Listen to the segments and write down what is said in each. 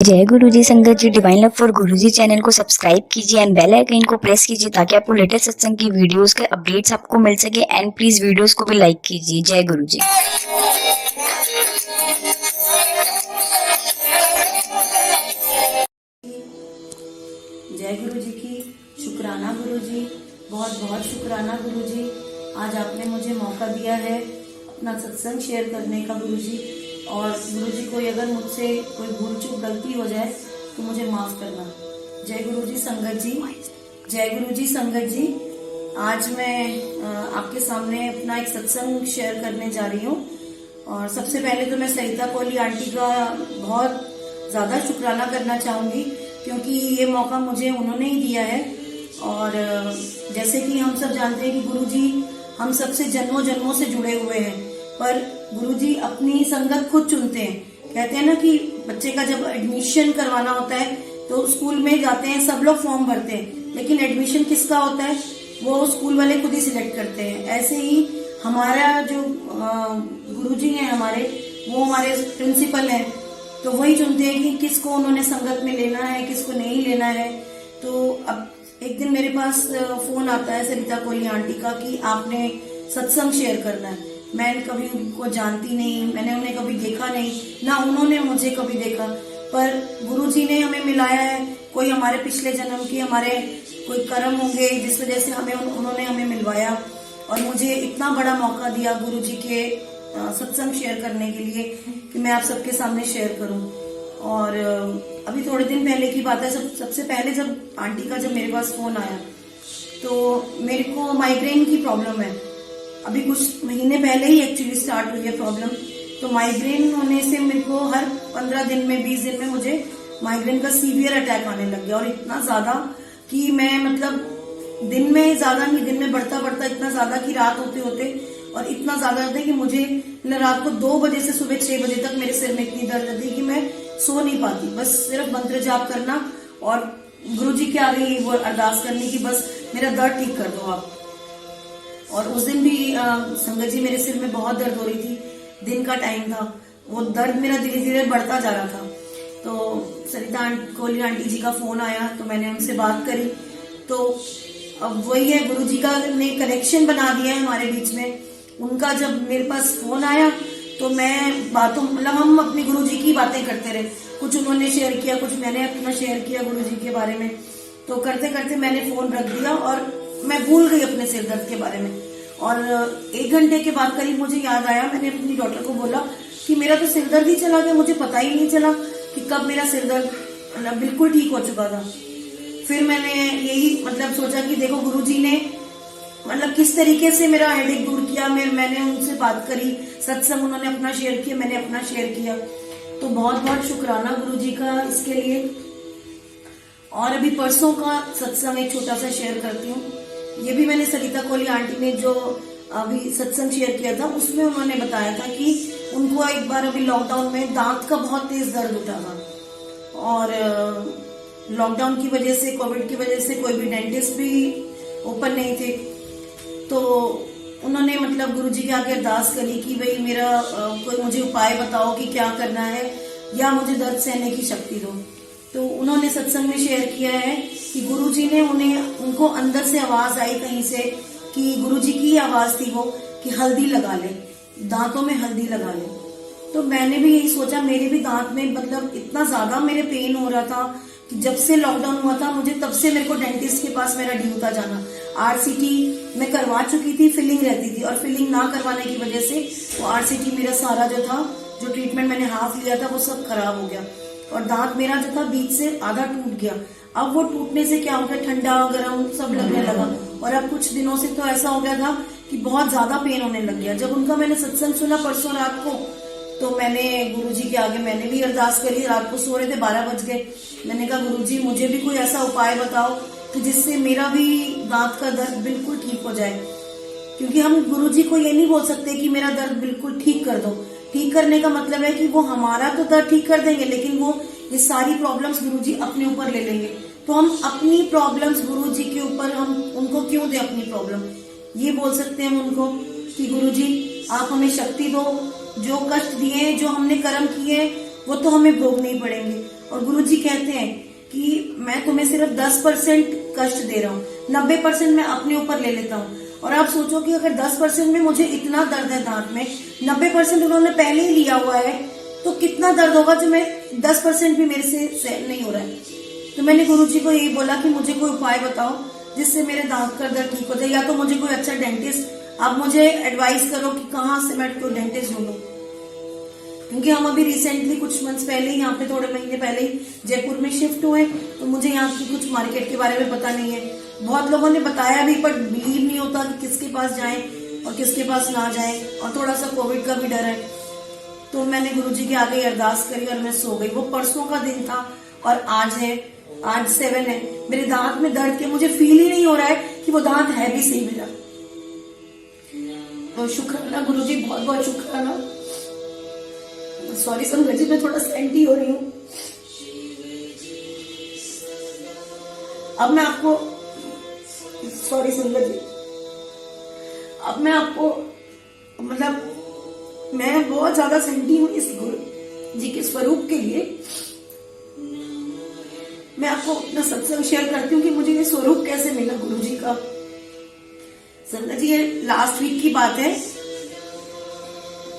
जय गुरु जी। संगत जी, divine love for Guru ji channel को सब्सक्राइब कीजिए एंड बेल आइकन को प्रेस कीजिए ताकि आपको लेटेस्ट सत्संग की वीडियोस के अपडेट्स आपको मिल सके। एंड प्लीज वीडियोस को भी लाइक कीजिए। जय गुरु जी। जय गुरु जी की शुक्राना गुरु जी, बहुत बहुत शुक्राना गुरु जी। आज आपने मुझे मौका दिया है अपना सत्संग शेयर करने का गुरु जी। और गुरु जी, कोई अगर मुझसे कोई भूल चूक गलती हो जाए तो मुझे माफ करना। जय गुरु जी संगत जी, जय गुरु जी संगत जी। आज मैं आपके सामने अपना एक सत्संग शेयर करने जा रही हूँ। और सबसे पहले तो मैं सरिता कोहली आंटी का बहुत ज्यादा शुक्राना करना चाहूंगी, क्योंकि ये मौका मुझे उन्होंने ही दिया है। और जैसे कि हम सब जानते हैं कि गुरुजी हम सबसे जन्मों जन्मों से जुड़े हुए हैं, पर गुरुजी अपनी संगत खुद चुनते हैं। कहते हैं ना कि बच्चे का जब एडमिशन करवाना होता है तो स्कूल में जाते हैं, सब लोग फॉर्म भरते हैं, लेकिन एडमिशन किसका होता है वो स्कूल वाले खुद ही सिलेक्ट करते हैं। ऐसे ही हमारा जो गुरुजी हैं हमारे, वो हमारे प्रिंसिपल हैं, तो वही चुनते हैं कि किसको उन्होंने संगत में लेना है, किसको नहीं लेना है। तो अब एक दिन मेरे पास फोन आता है सरिता कोहली आंटी का कि आपने सत्संग शेयर करना है। मैं कभी उनको जानती नहीं, मैंने उन्हें कभी देखा नहीं, ना उन्होंने मुझे कभी देखा, पर गुरुजी ने हमें मिलाया है। कोई हमारे पिछले जन्म की हमारे कोई कर्म होंगे जिस वजह से उन्होंने हमें मिलवाया और मुझे इतना बड़ा मौका दिया गुरुजी के सत्संग शेयर करने के लिए कि मैं आप सबके सामने शेयर करूं। और अभी थोड़े दिन पहले की बात है, सबसे पहले जब आंटी का जब मेरे पास फोन आया तो मेरे को माइग्रेन की प्रॉब्लम है। अभी कुछ महीने पहले ही एक्चुअली स्टार्ट हुई है प्रॉब्लम। तो माइग्रेन होने से मेरे को हर 15 दिन में 20 दिन में मुझे माइग्रेन का सीवियर अटैक आने लग गया। और इतना ज्यादा कि मैं मतलब दिन में ज्यादा नहीं, दिन में बढ़ता बढ़ता इतना ज्यादा कि रात होते होते और इतना ज्यादा होता है कि मुझे रात को 2 बजे से सुबह 6 बजे तक मेरे सिर में इतनी दर्द रहती है कि मैं सो नहीं पाती। बस सिर्फ मंत्र जाप करना और गुरुजी के आगे वो अरदास करनी कि बस मेरा दर्द ठीक कर दो आप। और उस दिन भी संगत जी मेरे सिर में बहुत दर्द हो रही थी, दिन का टाइम था, वो दर्द मेरा धीरे धीरे बढ़ता जा रहा था। तो सरिता कोहली आंटी जी का फोन आया तो मैंने उनसे बात करी। तो अब वही है, गुरुजी का ने कनेक्शन बना दिया है हमारे बीच में। उनका जब मेरे पास फोन आया तो मैं बातों मतलब हम अपने गुरुजी की बातें करते रहे। कुछ उन्होंने शेयर किया, कुछ मैंने अपना शेयर किया गुरुजी के बारे में। तो करते करते मैंने फोन रख दिया और मैं भूल गई अपने सिर दर्द के बारे में। और 1 घंटे के बाद करीब मुझे याद आया, मैंने अपनी डॉक्टर को बोला कि मेरा तो सिर दर्द ही चला गया, मुझे पता ही नहीं चला कि कब मेरा सिर दर्द बिल्कुल ठीक हो चुका था। फिर मैंने यही मतलब सोचा कि देखो गुरुजी ने मतलब किस तरीके से मेरा हेडेक दूर किया। मैंने उनसे बात करी, सत्संग उन्होंने अपना शेयर किया, मैंने अपना शेयर किया। तो बहुत बहुत शुक्राना गुरुजी का इसके लिए। और अभी परसों का सत्संग एक छोटा सा शेयर करती हूँ। ये भी मैंने सरिता कोहली आंटी ने जो अभी सत्संग शेयर किया था उसमें उन्होंने बताया था कि उनको एक बार अभी लॉकडाउन में दांत का बहुत तेज दर्द उठा था। और लॉकडाउन की वजह से, कोविड की वजह से कोई भी डेंटिस्ट भी ओपन नहीं थे। तो उन्होंने मतलब गुरुजी के आगे अरदास करी कि भाई मेरा कोई मुझे उपाय बताओ कि क्या करना है या मुझे दर्द सहने की शक्ति दो। तो उन्होंने सत्संग में शेयर किया है कि गुरुजी ने उनको अंदर से आवाज आई कहीं से कि गुरुजी की आवाज थी वो कि हल्दी लगा ले, दांतों में हल्दी लगा ले। तो मैंने भी यही सोचा, मेरे भी दांत में मतलब इतना ज्यादा मेरे पेन हो रहा था कि जब से लॉकडाउन हुआ था मुझे तब से मेरे को डेंटिस्ट के पास मेरा ड्यू था जाना। आरसीटी मैं करवा चुकी थी, फिलिंग रहती थी, और फिलिंग ना करवाने की वजह से वो आरसीटी मेरा सारा जो था, जो ट्रीटमेंट मैंने हाफ लिया था वो सब खराब हो गया और दांत मेरा जो था बीच से आधा टूट गया। अब वो टूटने से क्या हो गया, ठंडा गर्म सब लगने लगा। और अब कुछ दिनों से तो ऐसा हो गया था कि बहुत ज्यादा पेन होने लग गया। जब उनका मैंने सत्संग सुना परसों रात को तो मैंने गुरुजी के आगे मैंने भी अरदास करी। रात को सो रहे थे, 12 बज गए। मैंने कहा गुरुजी मुझे भी कोई ऐसा उपाय बताओ कि जिससे मेरा भी दांत का दर्द बिल्कुल ठीक हो जाए। क्योंकि हम गुरुजी को ये नहीं बोल सकते कि मेरा दर्द बिल्कुल ठीक कर दो। ठीक करने का मतलब है कि वो हमारा तो दर्द ठीक कर देंगे, लेकिन वो ये सारी प्रॉब्लम्स गुरुजी अपने ऊपर ले लेंगे। तो हम अपनी प्रॉब्लम्स गुरुजी के ऊपर हम उनको क्यों दे अपनी प्रॉब्लम। ये बोल सकते हैं हम उनको कि गुरुजी आप हमें शक्ति दो, जो कष्ट दिए, जो हमने कर्म किए वो तो हमें भोगने ही पड़ेंगे। और गुरुजी कहते हैं कि मैं तुम्हें सिर्फ 10% कष्ट दे रहा हूँ, 90% मैं अपने ऊपर ले लेता हूँ। और आप सोचो कि अगर 10% में मुझे इतना दर्द है दांत में, 90% उन्होंने पहले ही लिया हुआ है, तो कितना दर्द होगा जो मैं 10% भी मेरे से सहन नहीं हो रहा है। तो मैंने गुरुजी को यही बोला कि मुझे कोई उपाय बताओ जिससे मेरे दांत का दर्द ठीक हो जाए, या तो मुझे कोई अच्छा डेंटिस्ट आप मुझे एडवाइस करो कि कहाँ से मैं कोई डेंटिस्ट ढूंढूं। क्योंकि हम अभी रिसेंटली कुछ मंथ्स पहले ही यहाँ पे, थोड़े महीने पहले ही जयपुर में शिफ्ट हुए, तो मुझे यहाँ की कुछ मार्केट के बारे में पता नहीं है। बहुत लोगों ने बताया भी, पर बिलीव नहीं होता कि किसके पास जाएं और किसके पास ना जाएं, और थोड़ा सा कोविड का भी डर है। तो मैंने गुरुजी के आगे अरदास करी और मैं सो गई। वो परसों का दिन था और आज है, आज 7 है। मेरे दांत में दर्द के मुझे फील ही नहीं हो रहा है कि वो दांत है भी सही मेरा। तो शुक्राना गुरुजी, बहुत बहुत शुक्राना। सॉरी संगत जी, मैं थोड़ा सेंटी हो रही हूँ। अब मैं आपको, सॉरी संगत जी, अब मैं आपको मतलब मैं बहुत ज्यादा सेंटी हूँ इस गुरु जी के स्वरूप के लिए। मैं आपको अपना सत्संग शेयर करती हूँ कि मुझे ये स्वरूप कैसे मिला गुरु जी का। संगत जी, ये लास्ट वीक की बात है,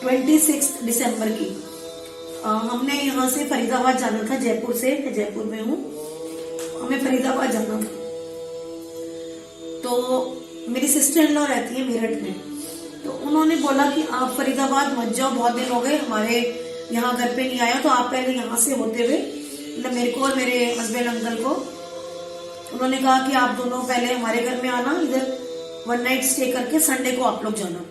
26 दिसंबर की। हमने यहाँ से फरीदाबाद जाना था, जयपुर से, मैं जयपुर में हूँ, हमें फरीदाबाद जाना था। तो मेरी सिस्टर इन लॉ रहती है मेरठ में, तो उन्होंने बोला कि आप फरीदाबाद मत जाओ, बहुत दिन हो गए हमारे यहाँ घर पे नहीं आया, तो आप पहले यहाँ से होते हुए, मतलब मेरे को और मेरे हस्बैंड अंकल को, उन्होंने कहा कि आप दोनों पहले हमारे घर में आना, इधर 1 नाइट स्टे करके संडे को आप लोग जाना।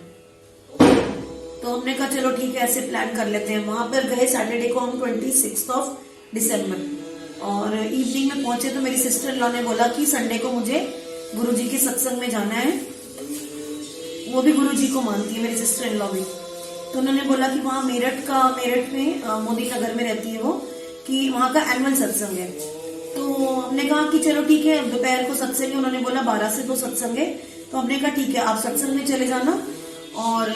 तो हमने कहा चलो ठीक है, ऐसे प्लान कर लेते हैं। वहां पर गए सैटरडे को हम 26 दिसंबर, और इवनिंग में पहुंचे तो मेरी सिस्टर इन लॉ ने बोला कि संडे को मुझे गुरुजी के सत्संग में जाना है। वो भी गुरुजी को मानती है मेरी सिस्टर इन लॉ भी। तो उन्होंने बोला कि वहाँ मेरठ में मोदी नगर में रहती है वो, कि वहाँ का एनुअल सत्संग है। तो हमने कहा कि चलो ठीक है, दोपहर को सत्संग है, उन्होंने बोला 12 से 2 सत्संग है। तो हमने कहा ठीक है, आप सत्संग में चले जाना, और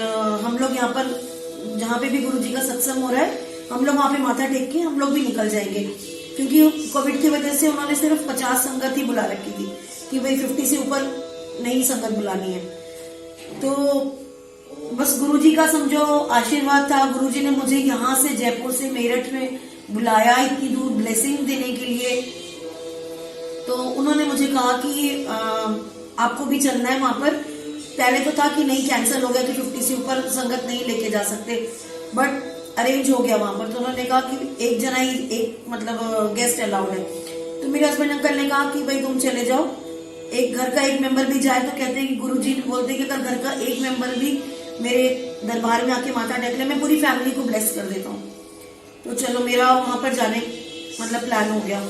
हम लोग यहाँ पर जहाँ पे भी गुरुजी का सत्संग हो रहा है, हम लोग वहाँ पे माथा टेक के हम लोग भी निकल जाएंगे। क्योंकि कोविड की वजह से उन्होंने सिर्फ 50 संगत ही बुला रखी थी कि भाई 50 से ऊपर नई संगत बुलानी है। तो बस गुरुजी का समझो आशीर्वाद था। गुरुजी ने मुझे यहाँ से जयपुर से मेरठ में बुलाया इतनी दूर ब्लेसिंग देने के लिए। तो उन्होंने मुझे कहा कि आपको भी चलना है वहां पर। पहले तो था कि नहीं, कैंसिल हो गया कि 50 से ऊपर संगत नहीं लेके जा सकते, बट अरेंज हो गया वहां पर। तो उन्होंने कहा कि एक जना ही, एक मतलब गेस्ट अलाउड है। तो मेरे हस्बैंड अंकल ने कहा कि भाई तुम चले जाओ, एक घर का एक मेंबर भी जाए। तो कहते हैं कि गुरुजी बोलते हैं कि अगर घर का एक मेंबर भी मेरे दरबार में आके माथा टेक ले, मैं पूरी फैमिली को ब्लेस कर देता हूँ। तो चलो, मेरा वहां पर जाने मतलब प्लान हो गया।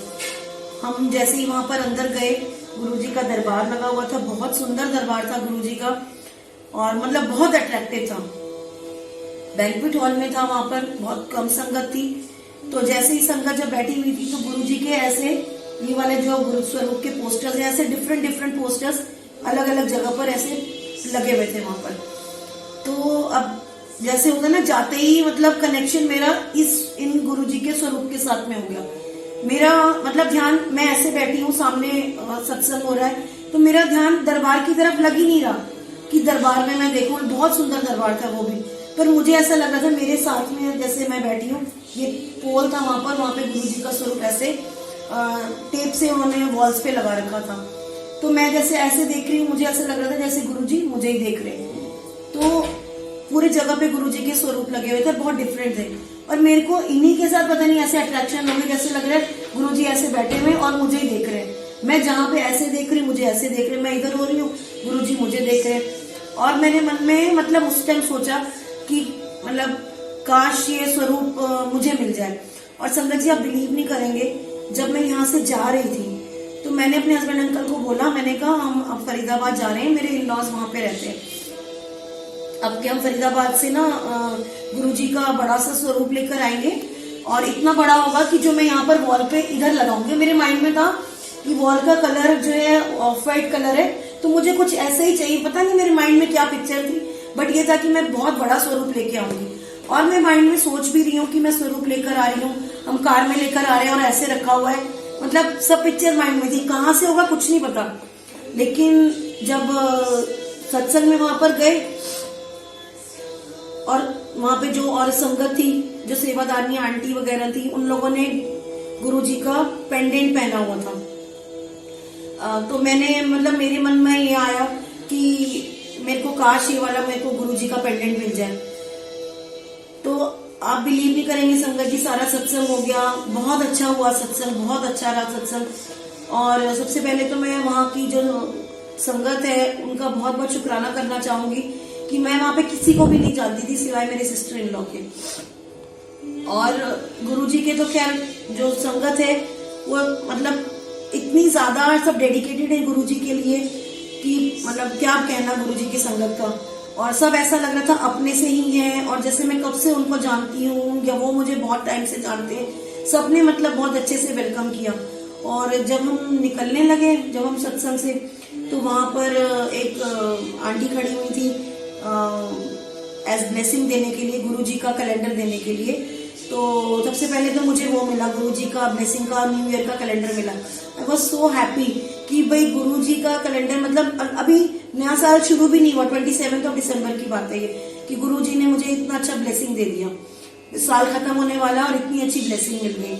हम जैसे ही वहां पर अंदर गए, गुरुजी का दरबार लगा हुआ था, बहुत सुंदर दरबार था गुरुजी का, और मतलब बहुत अट्रैक्टिव था। बैंक्वेट हॉल में था, वहां पर बहुत कम संगत थी। तो जैसे ही संगत जब बैठी हुई थी, तो गुरुजी के ऐसे ये वाले जो गुरु स्वरूप के पोस्टर्स हैं, ऐसे डिफरेंट पोस्टर्स अलग अलग जगह पर ऐसे लगे हुए थे वहां पर। तो अब जैसे होता ना, जाते ही मतलब कनेक्शन मेरा इन गुरुजी के स्वरूप के साथ में हो गया। मेरा मतलब ध्यान, मैं ऐसे बैठी हूँ, सामने सत्संग हो रहा है, तो मेरा ध्यान दरबार की तरफ लग ही नहीं रहा कि दरबार में मैं देखूं। बहुत सुंदर दरबार था वो भी, पर मुझे ऐसा लग रहा था मेरे साथ में जैसे मैं बैठी हूँ, ये पोल था वहां पे गुरुजी का स्वरूप ऐसे टेप से उन्होंने वॉल्स पे लगा रखा था। तो मैं जैसे ऐसे देख रही हूँ, मुझे ऐसा लग रहा था जैसे गुरुजी मुझे ही देख रहे हैं। तो पूरी जगह पे गुरुजी के स्वरूप लगे हुए थे, बहुत डिफरेंट थे। और मेरे को इन्हीं के साथ पता नहीं ऐसे अट्रैक्शन हो गई, जैसे लग रहा है गुरुजी ऐसे बैठे हुए और मुझे ही देख रहे हैं। मैं जहाँ पे ऐसे देख रही, मुझे ऐसे देख रहे, मैं इधर हो रही हूँ, गुरुजी मुझे देख रहे हैं। और मैंने मन में मतलब उस टाइम सोचा कि मतलब काश ये स्वरूप मुझे मिल जाए। और संगत जी, आप बिलीव नहीं करेंगे, जब मैं यहाँ से जा रही थी तो मैंने अपने हस्बैंड अंकल को बोला, मैंने कहा हम अब फरीदाबाद जा रहे हैं, मेरे इन लॉज वहां पे रहते हैं। अब क्या हम फरीदाबाद से ना गुरुजी का बड़ा सा स्वरूप लेकर आएंगे, और इतना बड़ा होगा कि जो मैं यहाँ पर वॉल पे इधर लगाऊंगी। मेरे माइंड में था कि वॉल का कलर जो है ऑफ व्हाइट कलर है, तो मुझे कुछ ऐसे ही चाहिए। पता नहीं मेरे माइंड में क्या पिक्चर थी, बट ये था कि मैं बहुत बड़ा स्वरूप लेके आऊंगी। और मैं माइंड में सोच भी रही हूँ कि मैं स्वरूप लेकर आ रही हूँ, हम कार में लेकर आ रहे हैं और ऐसे रखा हुआ है, मतलब सब पिक्चर माइंड में थी। कहाँ से होगा कुछ नहीं पता, लेकिन जब सत्संग में वहां पर गए और वहां पे जो और संगत थी, जो सेवादारनी आंटी वगैरह थी, उन लोगों ने गुरुजी का पेंडेंट पहना हुआ था। तो मैंने मतलब मेरे मन में ये आया कि मेरे को काश ये वाला मेरे को गुरुजी का पेंडेंट मिल जाए। तो आप बिलीव नहीं करेंगे संगत जी, सारा सत्संग हो गया, बहुत अच्छा हुआ सत्संग, बहुत अच्छा रहा सत्संग। और सबसे पहले तो मैं वहाँ की जो संगत है उनका बहुत बहुत शुक्राना करना चाहूंगी कि मैं वहां पे किसी को भी नहीं जानती थी सिवाय मेरे सिस्टर इन लॉ के। और गुरुजी के तो खैर जो संगत है वो मतलब इतनी ज्यादा सब डेडिकेटेड है गुरुजी के लिए कि मतलब क्या कहना गुरुजी की संगत का। और सब ऐसा लग रहा था अपने से ही है, और जैसे मैं कब से उनको जानती हूँ या वो मुझे बहुत टाइम से जानते हैं, सबने मतलब बहुत अच्छे से वेलकम किया। और जब हम निकलने लगे, जब हम सत्संग से, तो वहां पर एक आंटी खड़ी हुई थी एज ब्लेसिंग देने के लिए, गुरुजी का कैलेंडर देने के लिए। तो सबसे पहले तो मुझे वो मिला, गुरुजी का ब्लेसिंग का न्यू ईयर का कैलेंडर मिला। आई वॉज सो हैप्पी कि भाई गुरुजी का कैलेंडर, मतलब अभी नया साल शुरू भी नहीं हुआ, 27 दिसंबर की बात है ये, कि गुरुजी ने मुझे इतना अच्छा ब्लेसिंग दे दिया। साल खत्म होने वाला और इतनी अच्छी ब्लेसिंग मिल गई।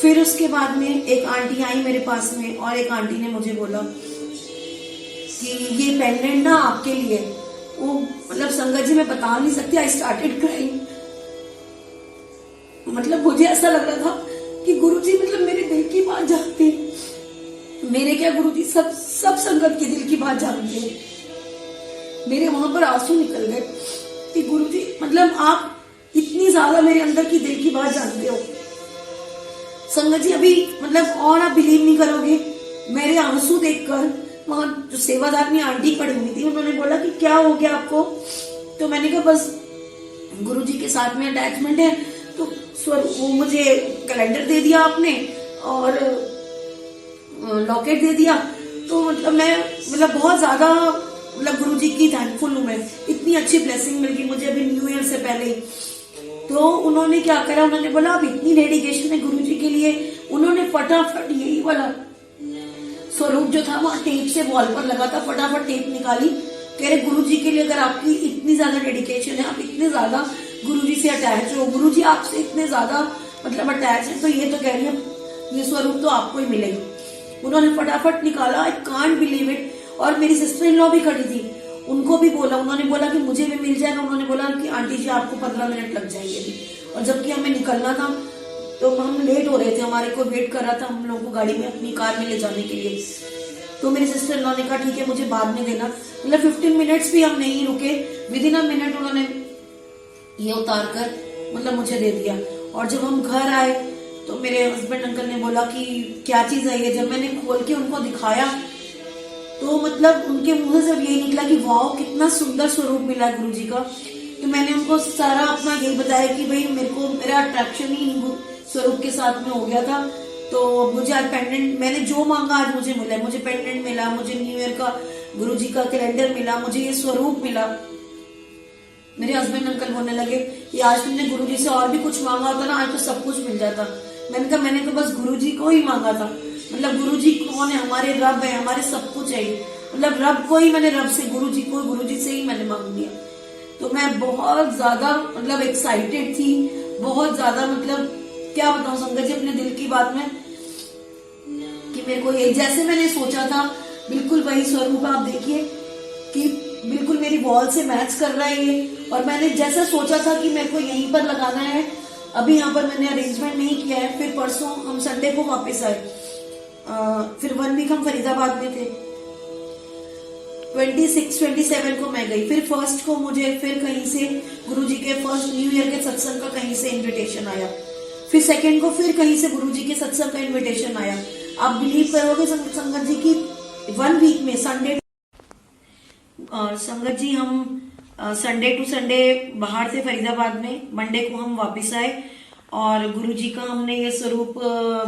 फिर उसके बाद में एक आंटी आई मेरे पास में, और एक आंटी ने मुझे बोला कि ये पेंडेंट ना आपके लिए। वो मतलब संगत जी मैं बता नहीं सकती, आई स्टार्टेड क्राइंग। मतलब मुझे ऐसा लग रहा था कि गुरुजी मतलब मेरे दिल की बात जानते हैं। मेरे क्या गुरुजी सब संगत के दिल की बात जानते हैं। मेरे वहां पर आंसू निकल गए कि गुरुजी मतलब आप इतनी ज्यादा मेरे अंदर की दिल की बात जानते हो। संगत जी अभी मतलब, और आप बिलीव नहीं करोगे, मेरे आंसू देखकर वहां जो सेवादारनी आंटी खड़ी हुई थी, उन्होंने बोला कि क्या हो गया आपको। तो मैंने कहा बस गुरुजी के साथ में अटैचमेंट है। तो वो मुझे कैलेंडर दे दिया आपने और लॉकेट दे दिया। तो मतलब मैं मतलब बहुत ज्यादा मतलब गुरुजी की थैंकफुल हूँ मैं, इतनी अच्छी ब्लेसिंग मिल गई मुझे अभी न्यू ईयर से पहले ही। तो उन्होंने क्या करा, उन्होंने बोला अब इतनी डेडिकेशन है गुरुजी के लिए, उन्होंने फटाफट यही वाला स्वरूप जो था वहां टेप से वॉल पर लगा था, फटाफट टेप निकाली। कह रहे गुरुजी के लिए अगर आपकी इतनी ज्यादा डेडिकेशन है, आप इतने ज्यादा गुरुजी से अटैच हो, गुरुजी आपसे इतने ज्यादा मतलब अटैच है, तो ये तो कह रही है ये स्वरूप तो आपको ही मिलेगा। उन्होंने फटाफट निकाला, आई कांट बिलीव इट। और मेरी सिस्टर इन लॉ भी खड़ी थी, उनको भी बोला, उन्होंने बोला कि मुझे भी मिल जाएगा। उन्होंने बोला कि आंटी जी आपको 15 मिनट लग जाएंगे अभी। और जबकि हमें निकलना था, तो हम लेट हो रहे थे, हमारे को वेट कर रहा था हम लोगों को गाड़ी में अपनी कार में ले जाने के लिए। तो मेरी सिस्टर इन लॉ ने कहा ठीक है मुझे बाद में देना। मतलब 15 मिनट्स भी हम नहीं रुके, विद इन अ मिनट उन्होंने ये उतार कर मतलब मुझे दे दिया। और जब हम घर आए तो मेरे हस्बैंड अंकल ने बोला कि क्या चीज है ये। जब मैंने खोल के उनको दिखाया तो मतलब उनके मुंह से सब यही निकला कि वाह कितना सुंदर स्वरूप मिला है गुरुजी का। तो मैंने उनको सारा अपना यही बताया कि भाई मेरे को मेरा अट्रैक्शन ही स्वरूप के साथ में हो गया था। तो मुझे आज पेंडेंट, मैंने जो मांगा आज मुझे मिला, मुझे पेंडेंट मिला, मुझे न्यू ईयर का गुरुजी का कैलेंडर मिला, मुझे ये स्वरूप मिला। मेरे हस्बैंड अंकल बोलने लगे कि आज तुमने गुरुजी से और भी कुछ मांगा होता ना, आज तो सब कुछ मिल जाता। मैंने कहा मैंने तो बस गुरुजी को ही मांगा था। मतलब गुरुजी कौन है, हमारे रब है, हमारे सब कुछ है। मतलब रब को ही मैंने, रब से गुरुजी को, गुरुजी से ही मैंने मांग लिया। तो मैं बहुत ज्यादा मतलब एक्साइटेड थी, बहुत ज्यादा मतलब क्या बताऊं संगत जी अपने दिल की बात में, कि मेरे को ये जैसे मैंने सोचा था बिल्कुल वही स्वरूप आप देखिए कि बिल्कुल मेरी वॉल से मैच कर रहा है ये। और मैंने जैसा सोचा था कि मेरे को यहीं पर लगाना है, अभी यहाँ पर मैंने अरेंजमेंट नहीं किया है। फिर परसों हम संडे को वापस आए, फिर 1 वीक हम फरीदाबाद में थे। 26-27 को मैं गई, फिर 1st को मुझे फिर कहीं से गुरुजी के फर्स्ट न्यू ईयर के सत्संग का कहीं से इनविटेशन आया, फिर 2nd को फिर कहीं से गुरुजी के सत्संग का इनविटेशन आया। आप बिलीव करोगे संगत जी की 1 वीक में संडे, और संगत जी हम संडे टू संडे बाहर थे फरीदाबाद में, मंडे को हम वापस आए और गुरुजी का हमने ये स्वरूप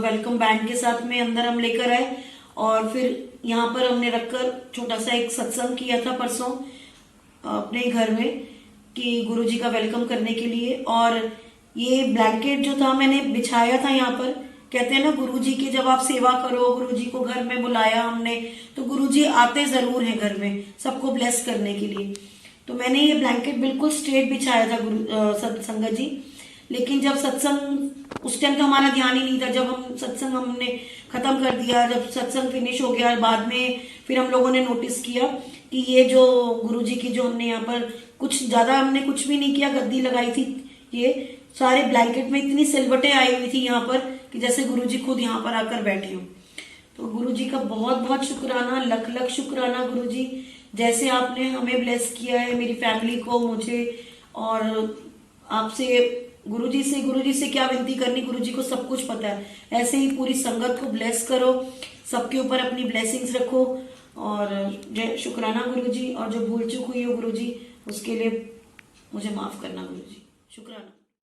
वेलकम बैंड के साथ में अंदर हम लेकर आए। और फिर यहाँ पर हमने रखकर छोटा सा एक सत्संग किया था परसों अपने घर में। कि गुरुजी का वेलकम करने के लिए। और ये ब्लैंकेट जो था मैंने बिछाया था यहाँ पर। कहते हैं ना गुरुजी की जब आप सेवा करो, गुरुजी को घर में बुलाया हमने, तो गुरुजी आते जरूर हैं घर में सबको ब्लेस करने के लिए। तो मैंने ये ब्लैंकेट बिल्कुल स्ट्रेट बिछाया था संगत जी। लेकिन जब सत्संग, उस टाइम तो हमारा ध्यान ही नहीं था। जब हम सत्संग हमने खत्म कर दिया, जब सत्संग फिनिश हो गया, बाद में फिर हम लोगों ने नोटिस किया कि ये जो गुरुजी की जो हमने यहाँ पर कुछ ज्यादा हमने कुछ भी नहीं किया, गद्दी लगाई थी, ये सारे ब्लैंकेट में इतनी सिलवटें आई हुई थी यहाँ पर कि जैसे गुरुजी खुद यहाँ पर आकर बैठे हो। तो गुरुजी का बहुत बहुत शुक्राना, लख लख शुक्राना गुरुजी, जैसे आपने हमें ब्लेस किया है, मेरी फैमिली को, मुझे। और आपसे गुरुजी से क्या विनती करनी, गुरुजी को सब कुछ पता है। ऐसे ही पूरी संगत को ब्लेस करो, सबके ऊपर अपनी ब्लेसिंग्स रखो। और जय शुक्राना गुरुजी। और जो भूल चूक हुई हो गुरुजी, उसके लिए मुझे माफ करना गुरुजी। शुक्राना।